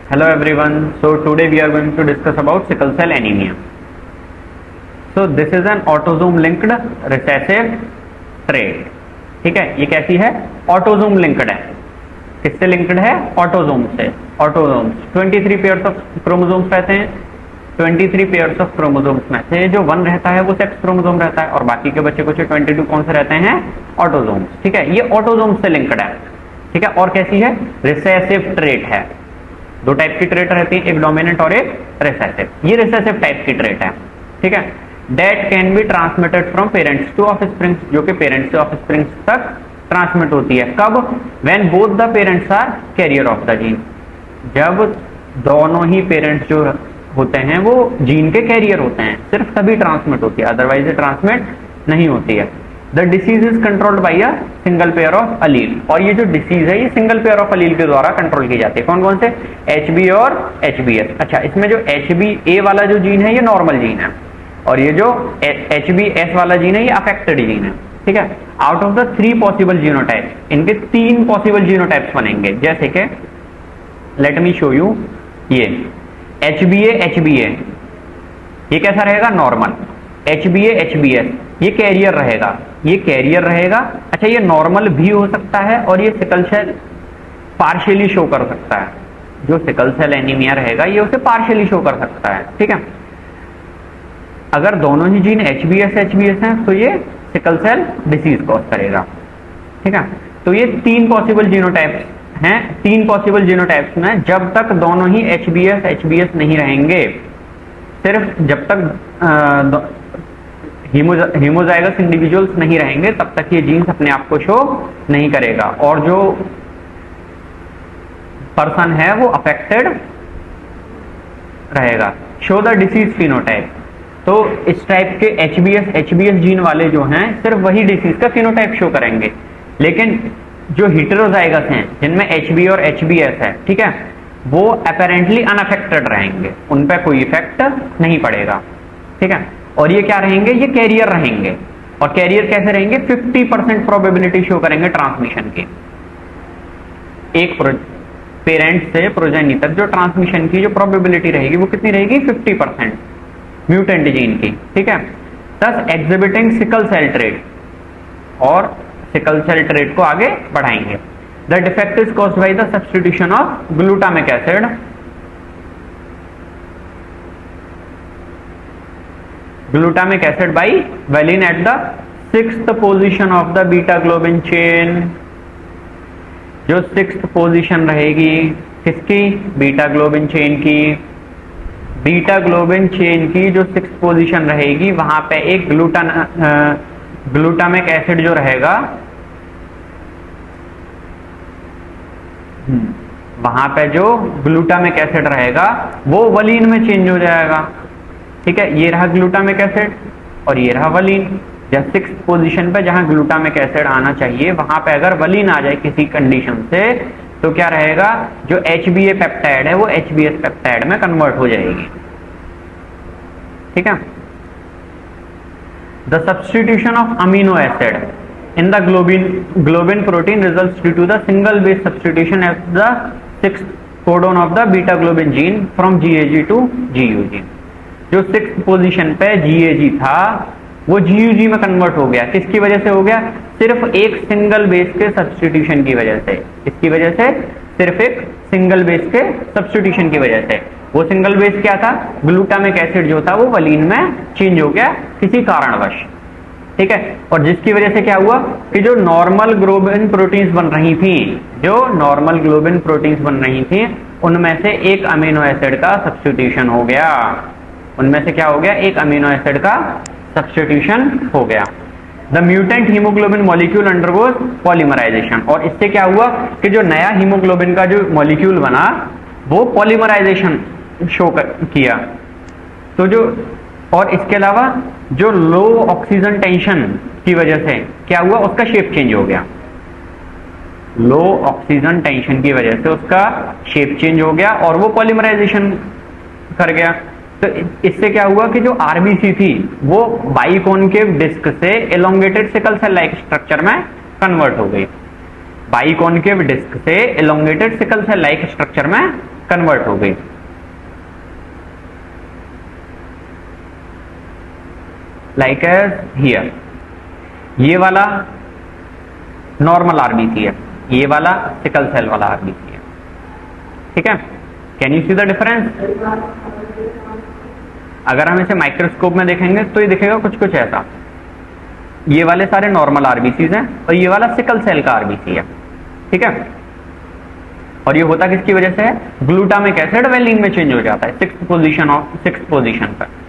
Hello everyone. So today we are going to discuss about sickle cell anemia. So this is an autosome linked recessive trait. ठीक है, ये कैसी है? Autosome linked है. किससे linked है? ऑटोजोम से. ऑटोजोम्स 23 पेयर्स ऑफ क्रोमोसोम्स रहते हैं. 23 पेयर्स ऑफ क्रोमोसोम्स में से जो 1 रहता है वो सेक्स क्रोमोसोम रहता है और बाकी के बच्चे कुछ 22 कौन से रहते हैं? ऑटोजोम्स. ठीक है, ये ऑटोजोम से लिंक्ड है. ठीक है, और कैसी है? रिसेसिव ट्रेट है. दो टाइप की ट्रेट रहती है, एक डोमिनेंट और एक रिसेसिव. ये रिसेसिव टाइप की ट्रेट है. ठीक है, that can be transmitted from parents to offsprings, जो कि पेरेंट्स से ऑफस्प्रिंग्स तक ट्रांसमिट होती है. कब? When both the parents are carrier of the gene. जब दोनों ही पेरेंट्स जो होते हैं वो जीन के कैरियर होते हैं, सिर्फ तभी ट्रांसमिट होती है, अदरवाइज ट्रांसमिट नहीं होती है. The disease is controlled by a single pair of allele. और ये जो डिसीज है ये सिंगल पेयर ऑफ अलील के द्वारा कंट्रोल की जाती है. कौन कौन से? HB और HBS. अच्छा, इसमें जो HBA वाला जो जीन है ये नॉर्मल जीन है और ये जो HBS वाला जीन है ये अफेक्टेड जीन है. ठीक है, out of the 3 possible genotypes, इनके 3 पॉसिबल जीनोटाइप्स बनेंगे. जैसे कि लेट मी शो यू, ये HBA ये कैसा रहेगा? नॉर्मल. HBS ये कैरियर रहेगा, ये कैरियर रहेगा. अच्छा, ये नॉर्मल भी हो सकता है और ये सिकल सेल पार्शियली शो कर सकता है. जो सिकल सेल एनीमिया रहेगा ये उसे पार्शियली शो कर सकता है. ठीक है, अगर दोनों ही जीन HBS हैं तो ये सिकल सेल डिसीज कॉज करेगा. ठीक है, तो ये 3 पॉसिबल जीनोटाइप्स हैं. 3 पॉसिबल जीनोटाइप्स में जब तक दोनों ही HBS नहीं रहेंगे, सिर्फ जब तक हीमोजाइगस इंडिविजुअल्स नहीं रहेंगे तब तक ये जीन्स अपने आप को शो नहीं करेगा और जो पर्सन है वो अफेक्टेड रहेगा. Show the disease phenotype. तो इस टाइप के HBS जीन वाले जो हैं सिर्फ वही डिसीज का फिनोटाइप शो करेंगे, लेकिन जो हिटेरोजाइगस हैं जिनमें HB और HBS है, ठीक है, वो अपेरेंटली अनअफेक्टेड रहेंगे, उन पर कोई इफेक्ट नहीं पड़ेगा. ठीक है, और ये क्या रहेंगे? ये कैरियर रहेंगे. और कैरियर कैसे रहेंगे? 50% प्रोबेबिलिटी शो करेंगे ट्रांसमिशन की. एक पेरेंट से प्रोजेनी तक जो ट्रांसमिशन की जो प्रोबेबिलिटी रहेगी वो कितनी रहेगी? 50% म्यूटेंट जीन की. ठीक है, दस एग्जिबिटिंग सिकल सेल ट्रेट, और सिकल सेल ट्रेट को आगे बढ़ाएंगे. The defect is caused by the substitution of glutamic acid. Glutamic acid by valine eight the 6th position of the beta globin chain. जो 6th position रहेगी किसकी? Beta globin chain की. Beta globin chain की जो 6th position रहेगी वहां पे एक ग्लूटामिक एसिड जो रहेगा, वहां पे जो ग्लूटामिक एसिड रहेगा वो वलीन में चेंज हो जाएगा. ठीक है, ये रहा ग्लूटामिक एसिड और ये रहा वलीन. जब 6th पोजीशन पे जहां ग्लूटामिक एसिड आना चाहिए वहां पे अगर वलीन आ जाए किसी कंडीशन से तो क्या रहेगा? जो HBA पेप्टाइड है वो HBS पेप्टाइड में कन्वर्ट हो जाएगी. ठीक है, the substitution of amino acid in the globin protein results due to the single base substitution at the 6th codon of the beta globin gene from GAG to GUG. जो 6th position पे GAG था वो GUG में convert हो गया. किसकी वजह से हो गया? सिर्फ एक सिंगल बेस के सब्स्टिट्यूशन की वजह से. इसकी वजह से सिर्फ एक सिंगल बेस के सब्स्टिट्यूशन की वजह से. वो सिंगल बेस क्या था? ग्लूटामिक एसिड जो था वो वलीन में चेंज हो गया किसी कारणवश. ठीक है, और जिसकी वजह से क्या हुआ कि जो नॉर्मल ग्लोबिन प्रोटीन्स बन रही थी, जो नॉर्मल ग्लोबिन प्रोटीन्स बन रही थी उनमें से एक अमीनो एसिड का सब्स्टिट्यूशन हो गया. उनमें से क्या हो गया? एक अमीनो एसिड का सब्स्टिट्यूशन हो गया. The mutant haemoglobin molecule undergoes polymerisation. और इससे क्या हुआ कि जो नया हीमोग्लोबिन का जो मॉलिक्यूल बना वो पॉलीमराइजेशन शो किया. तो जो, और इसके अलावा जो लो ऑक्सीजन टेंशन की वजह से क्या हुआ? उसका शेप चेंज हो गया. लो ऑक्सीजन टेंशन की वजह से उसका शेप चेंज हो गया और वो पॉलीमराइजेशन कर गया. तो इससे क्या हुआ कि जो आरबीसी थी वो बाइकॉनकेव डिस्क से elongated sickle cell like structure में कन्वर्ट हो गई. बाइकॉनकेव डिस्क से elongated sickle cell like structure में कन्वर्ट हो गई। लाइक एज हियर, ये वाला नॉर्मल आरबीसी है, ये वाला सिकल सेल वाला आरबीसी है। ठीक है, can you see the difference? अगर हम इसे माइक्रोस्कोप में देखेंगे तो ये दिखेगा कुछ कुछ ऐसा, ये वाले सारे नॉर्मल आरबीसीज हैं और ये वाला सिकल सेल का आरबीसी है। ठीक है, और ये होता किसकी वजह से है? ग्लूटामिक एसिड वेलिन में चेंज हो जाता है सिक्स्थ पोजीशन पर।